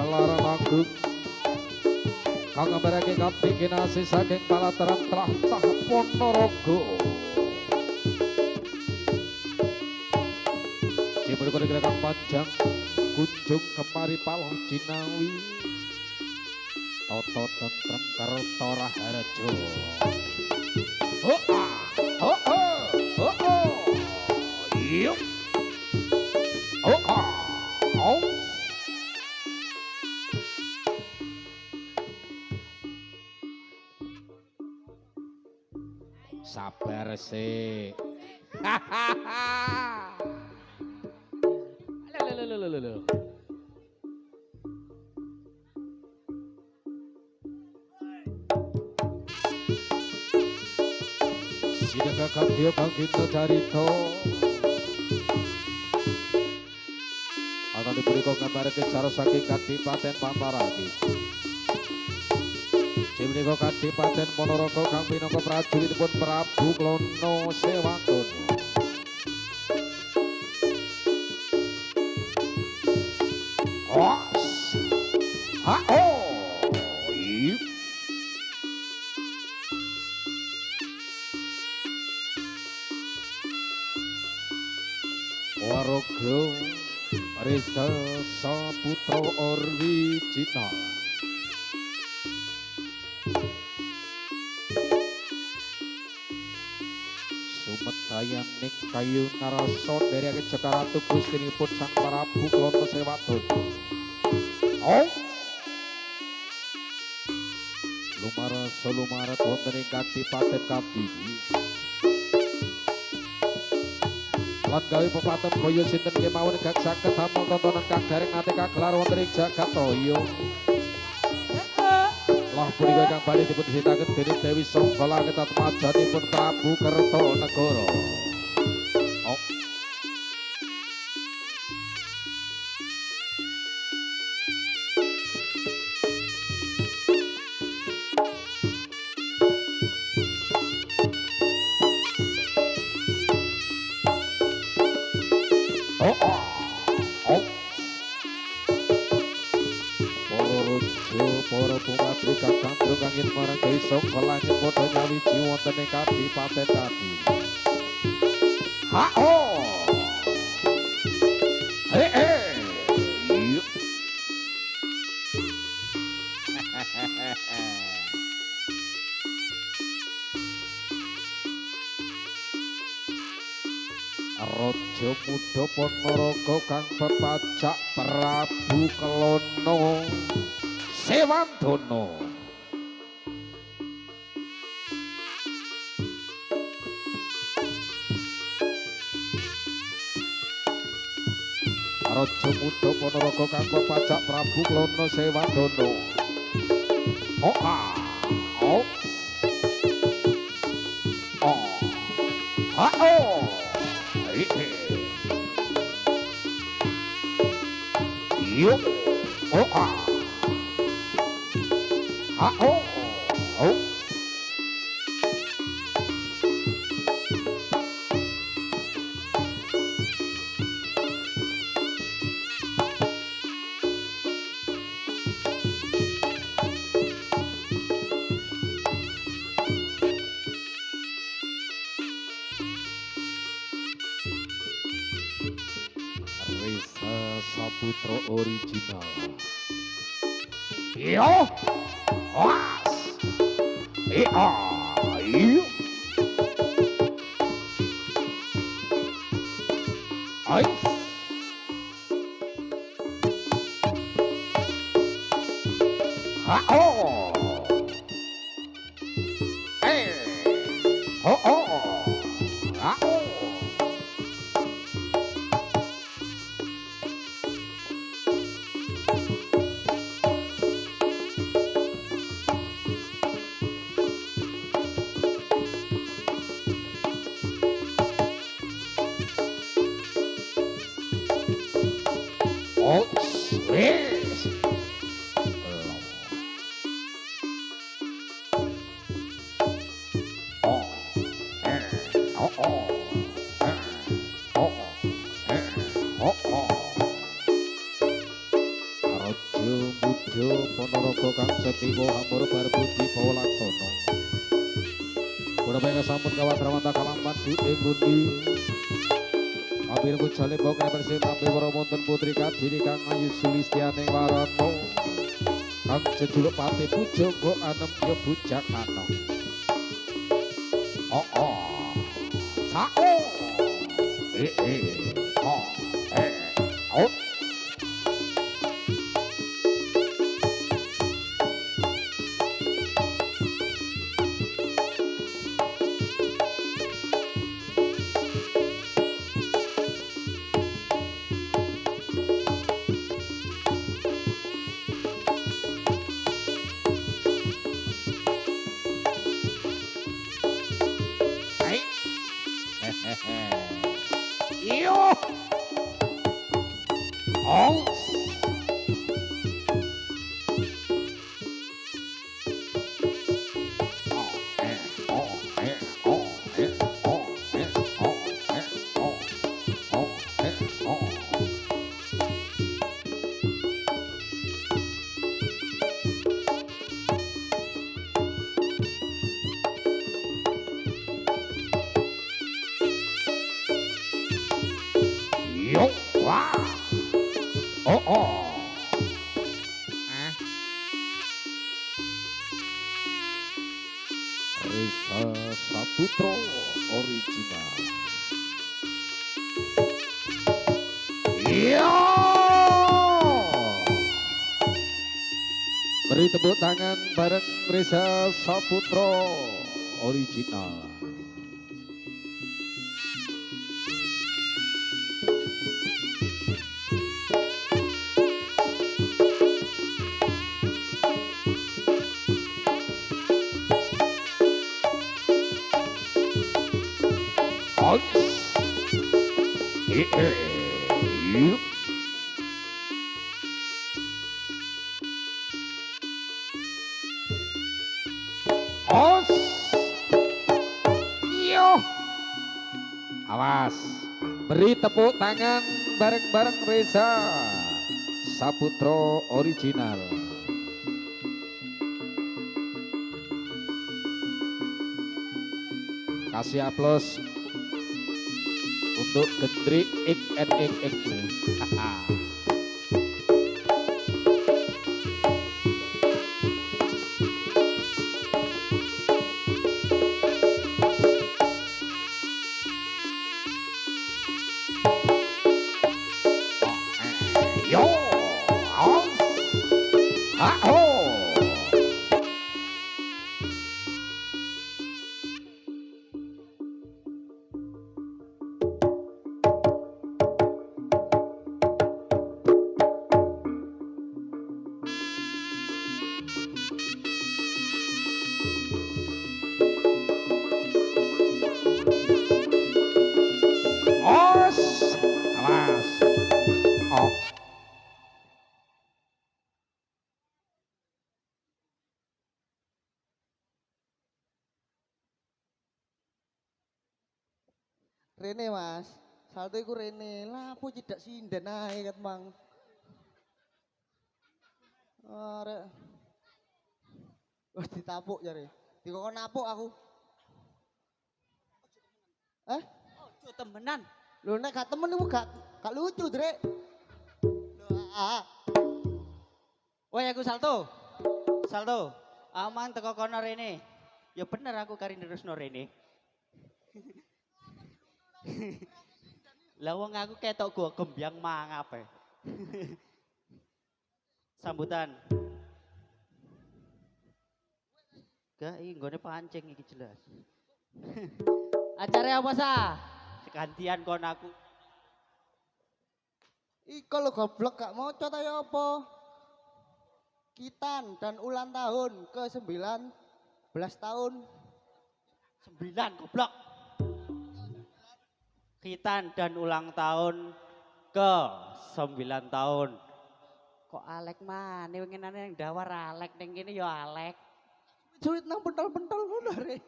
Kelaran Agung kang ngabarake kabeh kinasih saking palateran tlatah Ponorogo. Cibur kira kang panjang kunjung kemari paloh jinawi tata tentrem karta raharja. Oh ah, oh oh, oh oh, yuk, oh ah, oh. Sabar sih. Hahaha. Lho. Sidaka kadya kangginto carita. Ana dipurika gambarake cara saking Kadipaten Pamaragi. Menika Kadipaten Ponorogo kang minangka prajuritipun Prabu Klono Sewatono. Os. Ha oh. Ip. Waraga Resa Saputra original. Sumedaya ning kayu narasa ndereke Jakarta Gustinipun Sang Prabu Klono Sewatono. Oh. Lumarat wonten ing Kadipaten Kabidi. Lan gawe pepatem kaya sinten kemawon gak saged damel tontonan kang garing nate kagelar wonten ing Jagataya. Lah punika kang badhe dipun sitaken dening Dewi Songgala ketatmajanipun Prabu Kertanegara. Oh. Oh, oh, oh. Para pumatri kang kandung kangin marang desa kelangit padha nyawiji wonten ing Kadipaten Kadi. Ha oh. Yuk. Raja Muda Ponorogo kang pepacak Prabu Klono Sewatono. Raja Muda Ponorogo kang pepacak Prabu Klono Sewatono. Oh ah, oh, oh, ah oh. Yuk, oh ah, ah oh, oh. Resa Saputra original. Yo, was, iyo, ice, ha oh, oh oh, ha oh. Oh, yes. Budya Ponorogo kang setiwa hamur barbudi pawalaksono. Purabaya sampun kawatrawan kalampan di Enggundi. Ambil mucale bok repersi tapi wonten putri kadiri kang ayu sulistianing warana. Kang jejuluk pati pujangga anem ya bujakana. Oh oh. Sao. Oh. Oh. Yo. Oh. Yo, wah, oh oh, Risa Saputra original. Yo, beri tepuk tangan bareng Risa Saputra original. Os, yo, awas, beri tepuk tangan bareng-bareng Reza Saputra original. Kasih aplaus untuk Gendri XNXX. Yo, os, aho. Os, awas. Oh. Rene mas, saldo iku Rene lah, apa tidak sinden ae kat mang. Arek, wis ditapuk jare, dikokon napuk aku. Eh? Ojo temenan. Lho nek gak temen iku gak lucu, Drek. Lho, Woi aku Salto. Salto. Aman teko kono rene. Ya bener aku kari nerusno rene. Lah wong aku ketok gua gembyang mangap e. Sambutan. Gak iki nggone pancing iki jelas. Acara apa sa? Gantian kon aku. iko lho goblok gak maca ta ya apa? Kitan dan ulang tahun ke-19 tahun. 9 goblok. Khitan dan ulang tahun ke 9 tahun. Kok Alek maneh winginane yang dawar Alek ning kene ya Alek. Sulit nang pentol-pentol ngono Rek.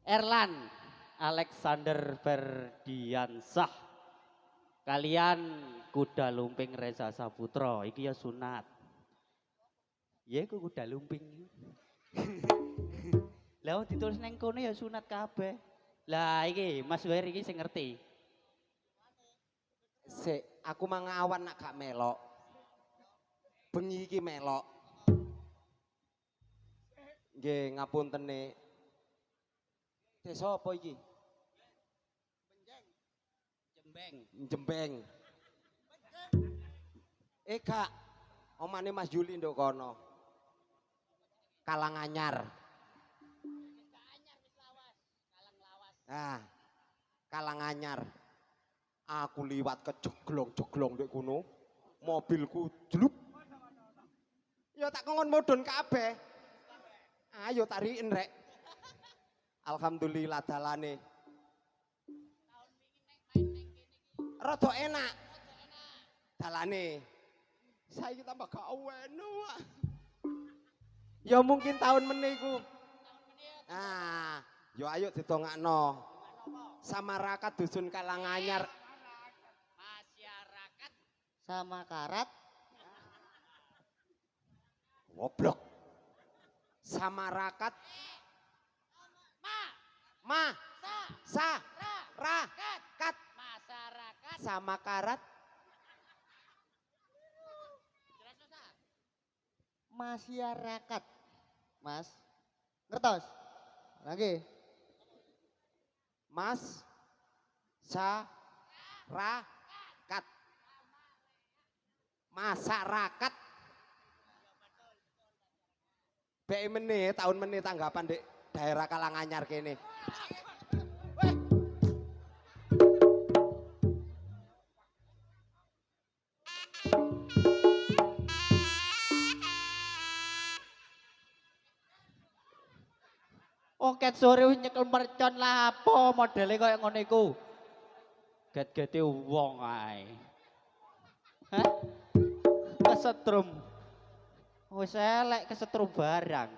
Erlan Alexander Ferdiansah. Kalian kuda lumping Reza Saputra iki ya sunat. Ya iku kuda lumping. Lah wong ditulis neng kono ya sunat kabeh. Lah iki Mas Wer iki sing ngerti. Sik, aku mangawan nak gak melok. Bengi iki melok. Nggih, ngapuntene. Desa apa iki? Jembeng. Jembeng. Kak, omane Mas Juli nduk kono. Kalanganyar. Nah, Kalanganyar. Aku liwat kejeglong-jeglong ndek kono. Mobilku jlup. Ya tak kongkon modon kabeh. Ayo tarikin rek. Alhamdulillah dalane. Rada enak. Dalane. Saiki tambah gak aweno. Ya mungkin tahun meniku. Nah, yo ayo ditongakno. Samarakat dusun Kalanganyar. Masyarakat Sama karat. Goblok. Samarakat. Ma. Sa. Ra. Kat. masyarakat Sama karat. Masyarakat. Mas. Ngertos? Lagi. Mas. Sa. Ra. Kat. Masyarakat. Bek menit, tahun menit tanggapan di daerah Kalanganyar kene. Oke sore wis nyekel mercon lah apa modele kaya ngono iku. Get-gete wong ae. Hah? Kesetrum. Wis elek kesetrum barang.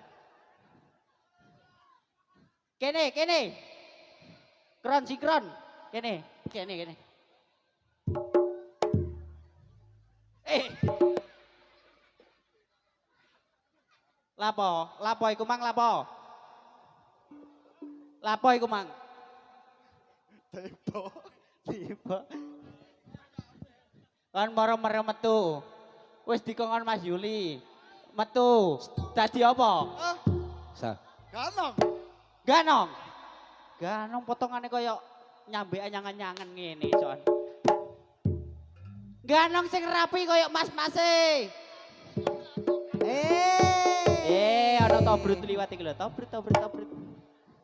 Kene. Kron sikron. Kene. Lapo iku mang lapo? Lapo iku mang? Tiba. Kan maro-maro metu. Wis dikongkon Mas Yuli. Metu. Dadi apa? Sa. Ganong. Ganong potongane kaya nyambe anyangan-anyangan ngene, Son. Ganong sing rapi kaya mas-mase. Ana tobrut liwat iki lho, tobrut.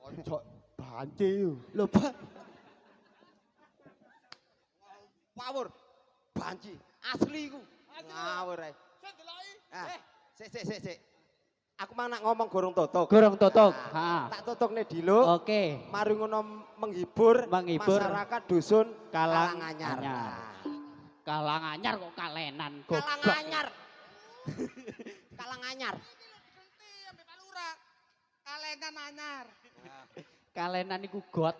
Ojo banci. Lho, Pak. Ngawur. Banci. Asli iku. Ngawur ae. Sik. Aku mang nak ngomong gorong tutuk. Gorong tutuk. Nah, Ha. tak tutuk nih dulu. Oke. Mari ngono menghibur masyarakat dusun Kalanganyar. Kalanganyar. Kalanganyar kok kalenan goblok. Kalanganyar. Kalanganyar. Kalengan anyar. Kalenan iku got.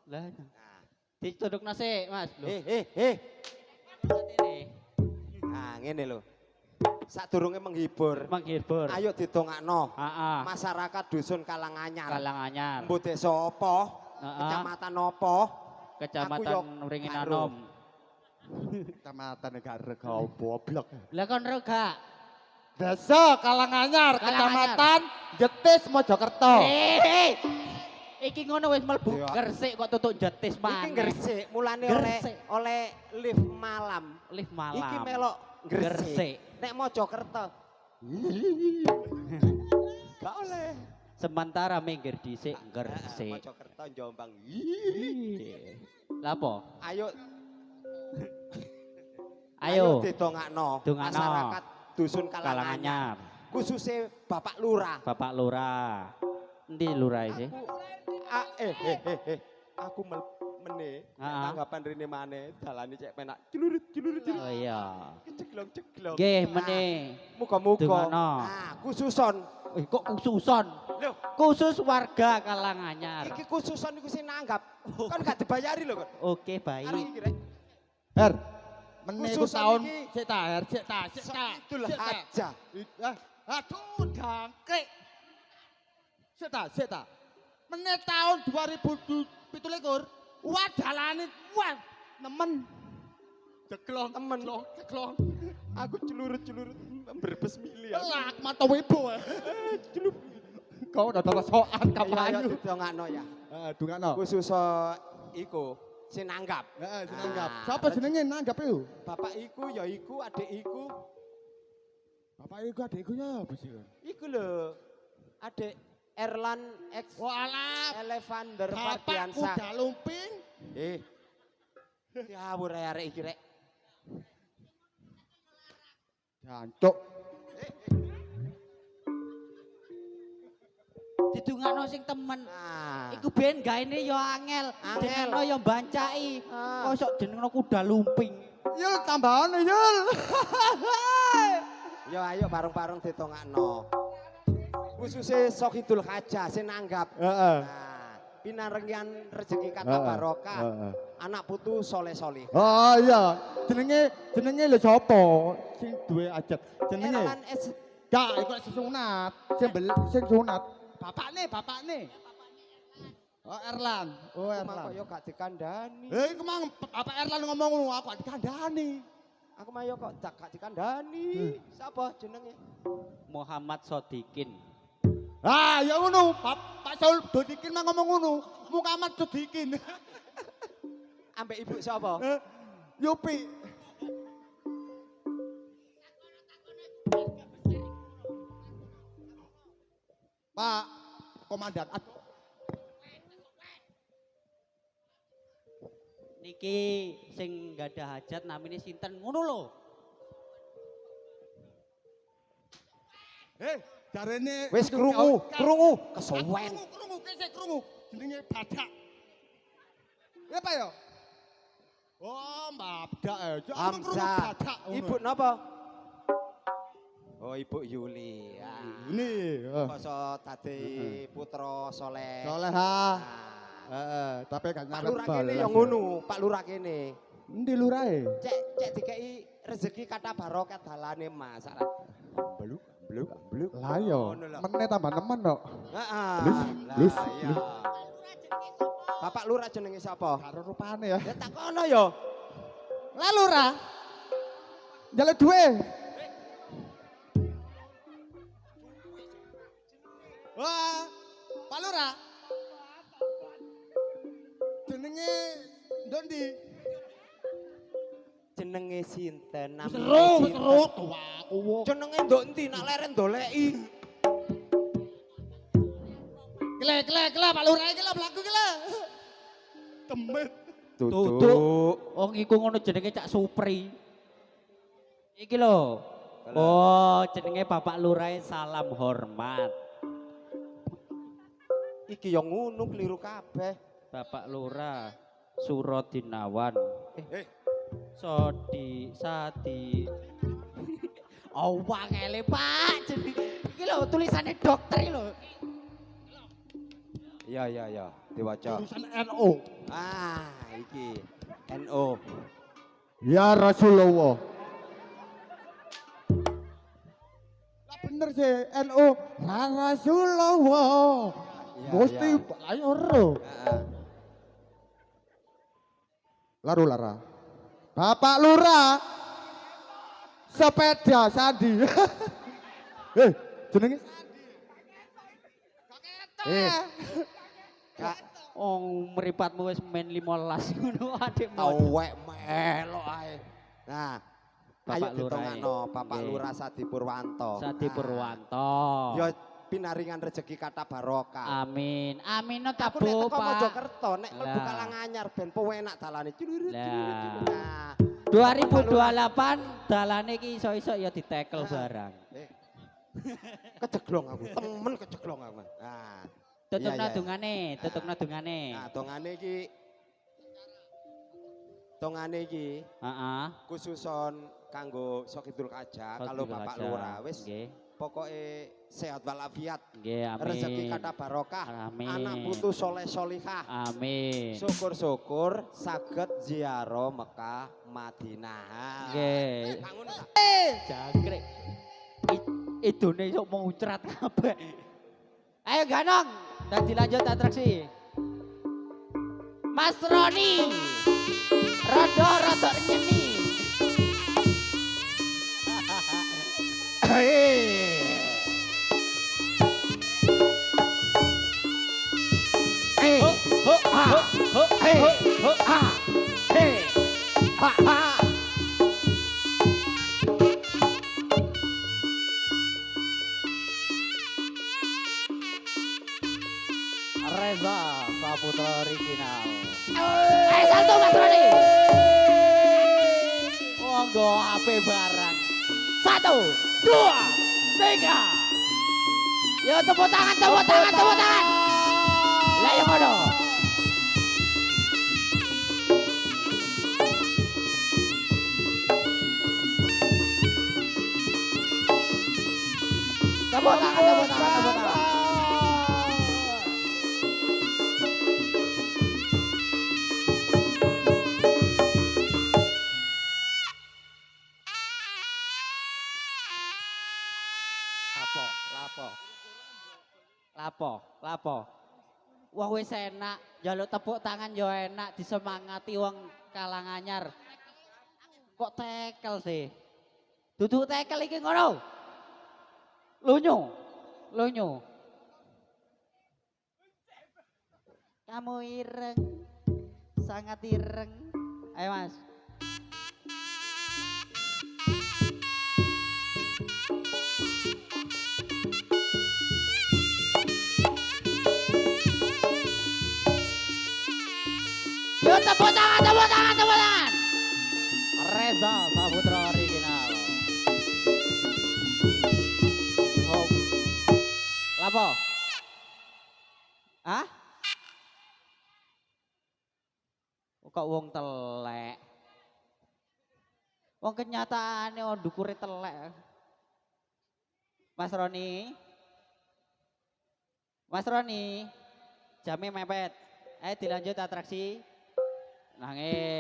Lah. Nah. Ditudukna sik, Mas. Lho. Nah, ngene lho. Sadurunge menghibur. Menghibur. Ayo didongakno. Heeh. Masyarakat dusun Kalanganyar. Kalanganyar. Mbok desa apa? Heeh. Kecamatan apa? Kecamatan Ringin Anom. Kecamatan negara goblok. Lah kon ro gak? Desa Kalanganyar, Kalanganyar. Kecamatan Jetis Mojokerto. Iki ngono wis mlebu Iya. Gresik kok tutuk Jetis Iki maneh. Gresik, mulane Gresik. oleh lift malam. Lift malam. Iki melok Gresik. Gresik. Nek Mojokerto. Gak oleh. Sementara minggir dhisik Gresik. Mojokerto Jombang. Lah apa? Ayo Ayo didongakno Dongakno. masyarakat dusun Kalanganyar. Kalanganyar. Khususnya Bapak Lurah. Bapak Lurah. Endi lurah sih? Aku meneh Heeh. tanggapan rene maneh dalane cek penak celurit. Oh iya. Ceglong. Nggih meneh. Muga-muga. Dongakno. Nah, khususon. Kok khususon? Loh, Khusus warga Kalanganyar. iki khususon iku sing nanggap. Kan gak dibayari lho, Kon. Oke Arek baik. iki rek. Her. Meneh iku Khususan taun iki. sik ta, Her, sik ta. Sakidul sik ta. Haja. Aduh, jangkrik. Sik ta. Meneh taun 2017 wah dalane wah nemen. Jeglong, Temen. jeglong. Aku celurut-celurut berbes mili aku. Lah, mata webo. Kau udah soal Ayo kapayu. didongakno ya. Dungakno. Khusus iku sinanggap. Heeh, sinanggap. Nah, Siapa jenenge nanggap iku? Bapak iku ya iku, adik iku. Bapak iku adikku ya apa sih? Iku lho. Adik Erlan X Walah, Elevander bapakku Fardiansa. udah lumping. Diawur arek iki rek. Jancuk. Didungakno sing temen. Nah, Iku ben gaene ya angel, Angel. jenengno ya bancai. Ah. Kosok jenengno kuda lumping. Yul tambahane Yul. yo ayo bareng-bareng ditongakno. Khususnya Sakidul Haja sinanggap. Heeh. Nah, pinarengian rezeki kata Heeh, barokah. heeh. Anak putu soleh-soleh. Oh iya, jenenge lho sapa sing duwe ajat? Jenenge Erlan S. gak iku sing sunat, sing sunat. Bapakne. Oh Erlan. Oh Emang Erlan. kok yo gak dikandani. Iku mang Bapak Erlan ngomong ngono aku gak dikandani. Aku mah yo kok gak dikandani. Sapa jenenge? Muhammad Sodikin. Ah, ya ngono. Pak Saul Dodikin mah ngomong ngono. Muhammad Dodikin. Ambek ibu sapa? Yupi. Pak Komandan. Niki sing gak ada hajat namanya sinten ngono lho. Jarene Wis krungu kesuwen. Krungu kese krungu. Jenenge Badak. Ya Pak ya? Oh, Badak ya. Hamzah. Ibu napa? Oh, Ibu Yuli. Ini. Kosok tadi putra soleh. Solehah. Nah, Tapi gak Pak nyawet Lurah kene yang ngono, Pak Lurah kene. Endi lurahe? Cek dikei rezeki kata barokah dalane Mas. Bluk. Lah yo, Ngono lho. meneh tambah nemen kok. Heeh. Lus, Lah iya. Bapak Lurah jenenge sapa? Karo rupane ya. Ya tak kono ya. Lah lurah. Njaluk duwe. Wah, Pak Lurah. Jenenge Dondi. Jenenge sinten? Seru tua aku. Jenenge ndok endi nak leren doleki? Kele Pak Lurah iki lho mlaku iki lho. Temet. Tutuk. Wong iku ngono jenenge Cak Supri. Iki lho. Oh, jenenge Bapak Lurah salam hormat. Iki yang ngono keliru kabeh. Bapak Lurah Surodinawan. Sadi. Oh, wangele Pak. Iki lho tulisannya dokter iki lho. Iya, diwaca. Tulisan NO. Ah, iki NO. Ya Rasulullah. Lah bener sih NO. Ya Rasulullah. Mesti ayo ro. Heeh. Laru lara. Bapak Lurah. Sepeda Sandi. Jenenge Kak, Mripatmu wis men 15 ngono adikmu. awek melok ae. Nah, Bapak ayo Lurah. ditongakno Bapak Nggih. Lurah Sadi Purwanto. Sadi Nah, Purwanto. Ya pinaringan rezeki kata barokah. Amin. Amin no Aku nek tabu, teko Pak. Mojokerto nek mlebu Lah. Kalanganyar ben pewenak dalane. Lah. Nah, 2028 dalane iki iso-iso ya ditekel barang. Kejeglong aku, temen kejeglong aku. Nah, Tutup iya. tutup dungane. Nah, tongane iki Heeh. khususon kanggo Sakidul Haja kalau Bapak Lurah wis pokoknya sehat walafiat. Nggih, amin. Rezeki kata barokah. Amin. Anak putu soleh solihah. Amin. Syukur-syukur saged ziarah Mekah Madinah. Nggih. Bangun ta? Jangkrik. Idune sok muncrat kabeh. Ayo Ganong, dan dilanjut atraksi. Mas Roni. Rodo nyeni. Reza Saputra original. Ayo salto Mas Roni. Monggo ape barang. 1, 2, 3. Yo tepuk tangan, tepuk tangan, tepuk tangan. Lah yang ngono. Tepuk tangan, tepuk tangan, tepuk tangan. Lapo. Wah wis enak, njaluk tepuk tangan yo enak, disemangati wong kalang anyar. Kok tekel sih? Duduk tekel iki ngono. Lunyu. Kamu ireng. Sangat ireng. Ayo Mas. Yo tepuk tangan. Reza Saputra original. Oh. Lapo? Hah? Kok wong telek? Wong kenyataane wong dukure telek. Mas Roni. Jame mepet. Ayo dilanjut atraksi. Nangis.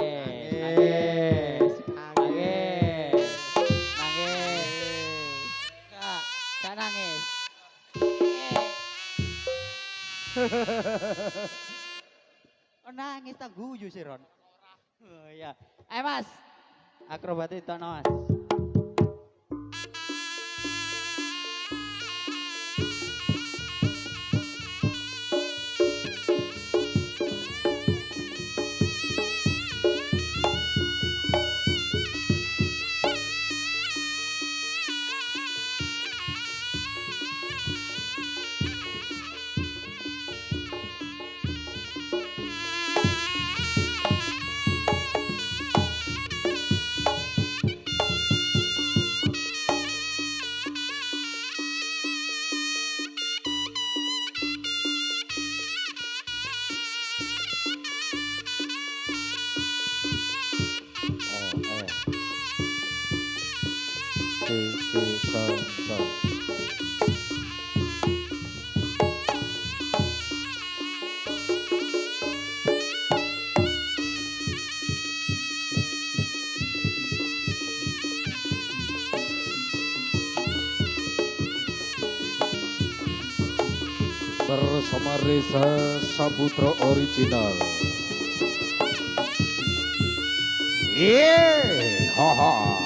Kak nangis. Oh nangis tak guyu sih Ron. Oh iya. Ayo Mas. Akrobat itu Mas. Bersama Reza Saputra original. Haha.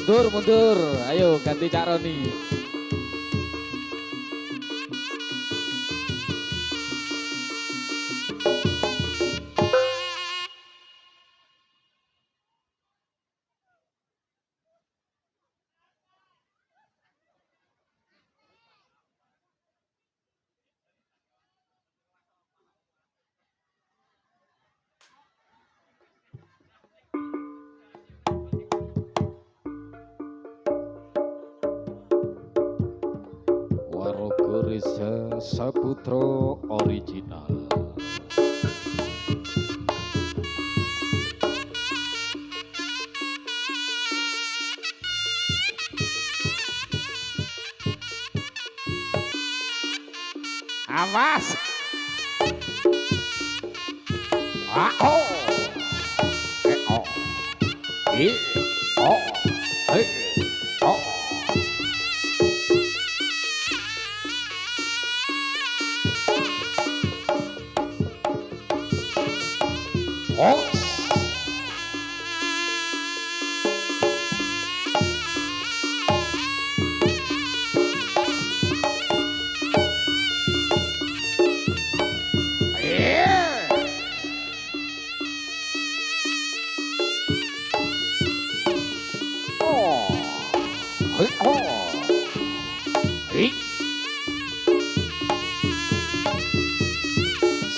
Mundur, mundur. Ayo ganti Cak Roni. Warogo Reza Saputro original. Awas. Ah oh. Oh. Oh. Oh. Oh.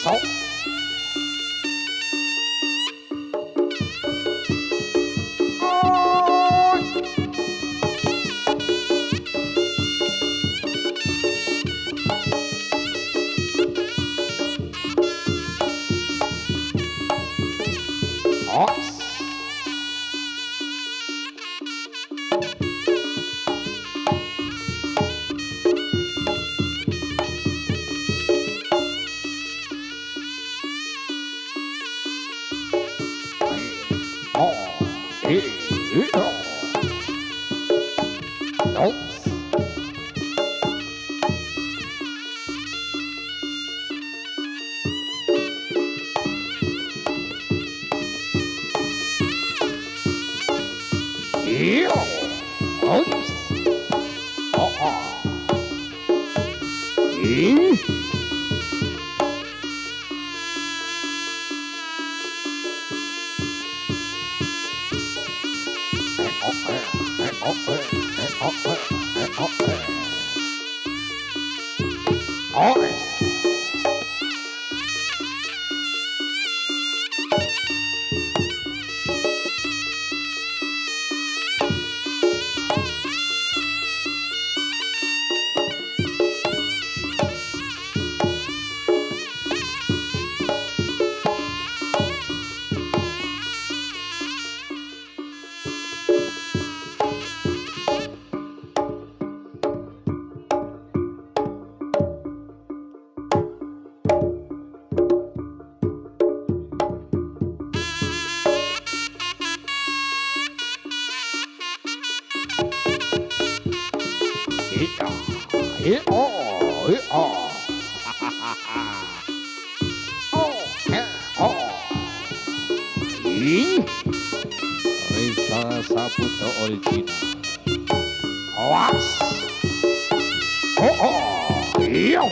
So. Reza Saputro original. Awas. Iya.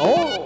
Oh.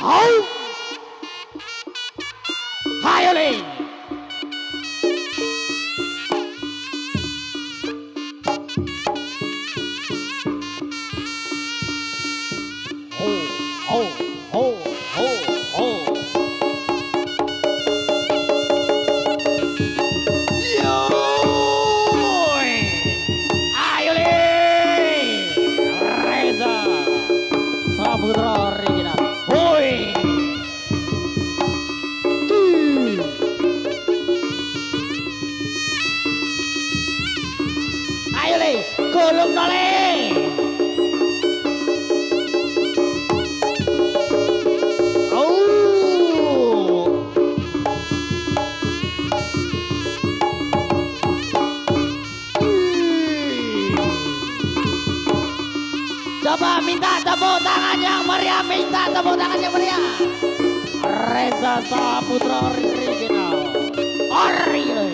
Hau. Hayo le. Ho ho ho ho ho. Yoi. Ayo le. Reza. Saputra Regina. Hoi. Ayo le, gulung no le. Coba minta tepuk tangan yang meriah, minta tepuk tangan yang meriah. Reza Saputra Regina. Ori le.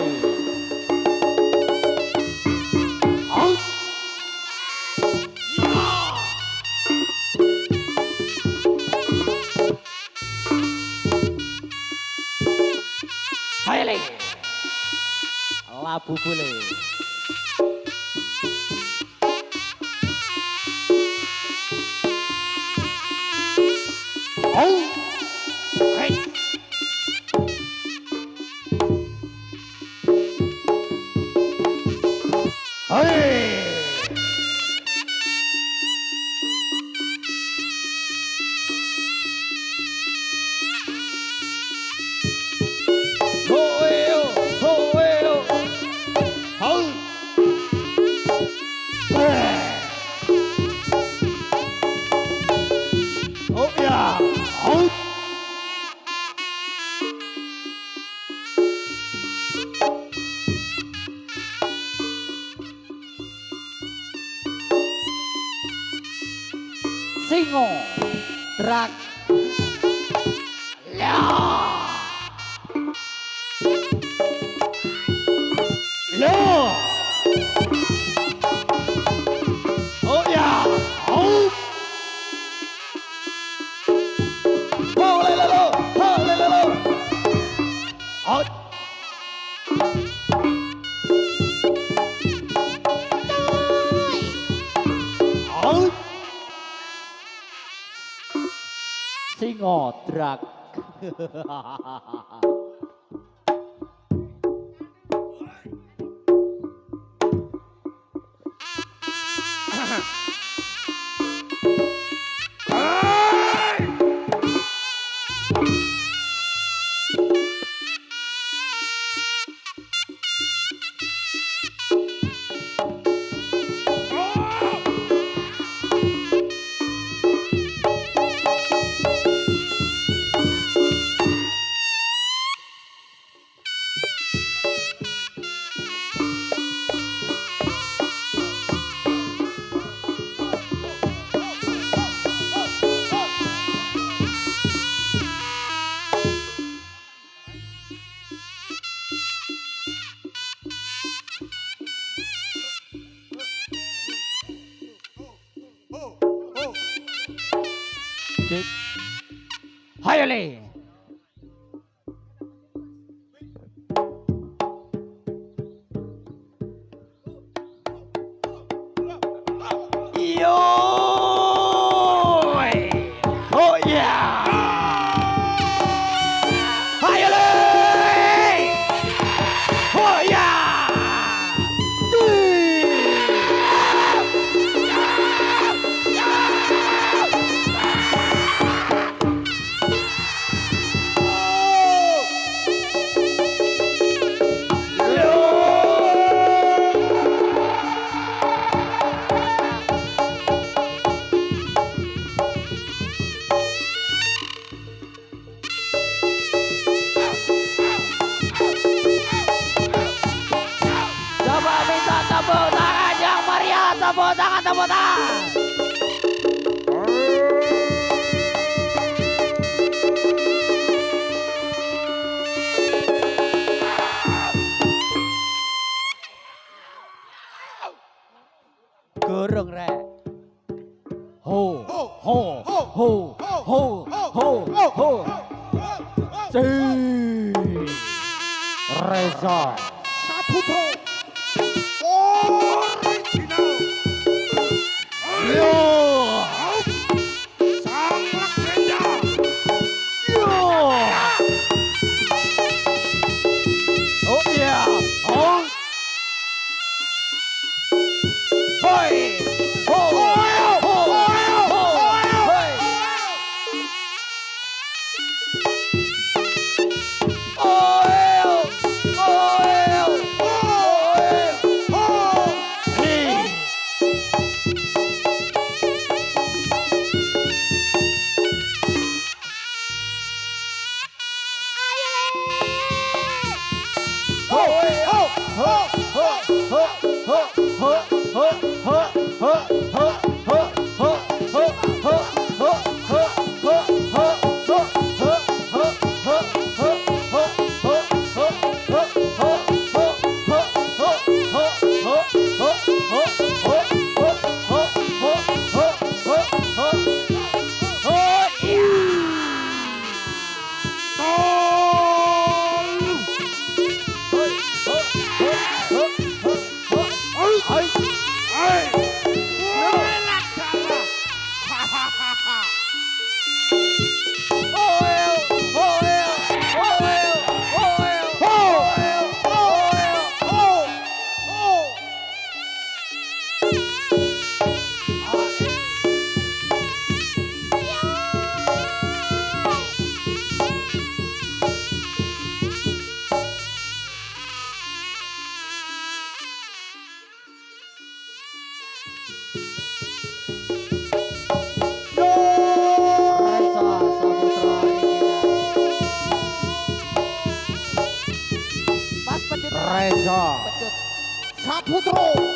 Hayale. Labu bule. Oh. Hey. Hey. Oh yeah. Oh. Singo Drak Ya Lo Oh ya Oh Ho le lo Oh Oh Singo Drak Hayale Yo Oh yeah Hayale Oh yeah Tepuk tangan yang meriah, tepuk tangan, tepuk tangan. Gorong rek. Ho, ho, ho, ho, ho, ho ho si Reza Saputra original yo sang legenda yo oh iya oh hoi ho ho ho hoi Reza pecut Saputra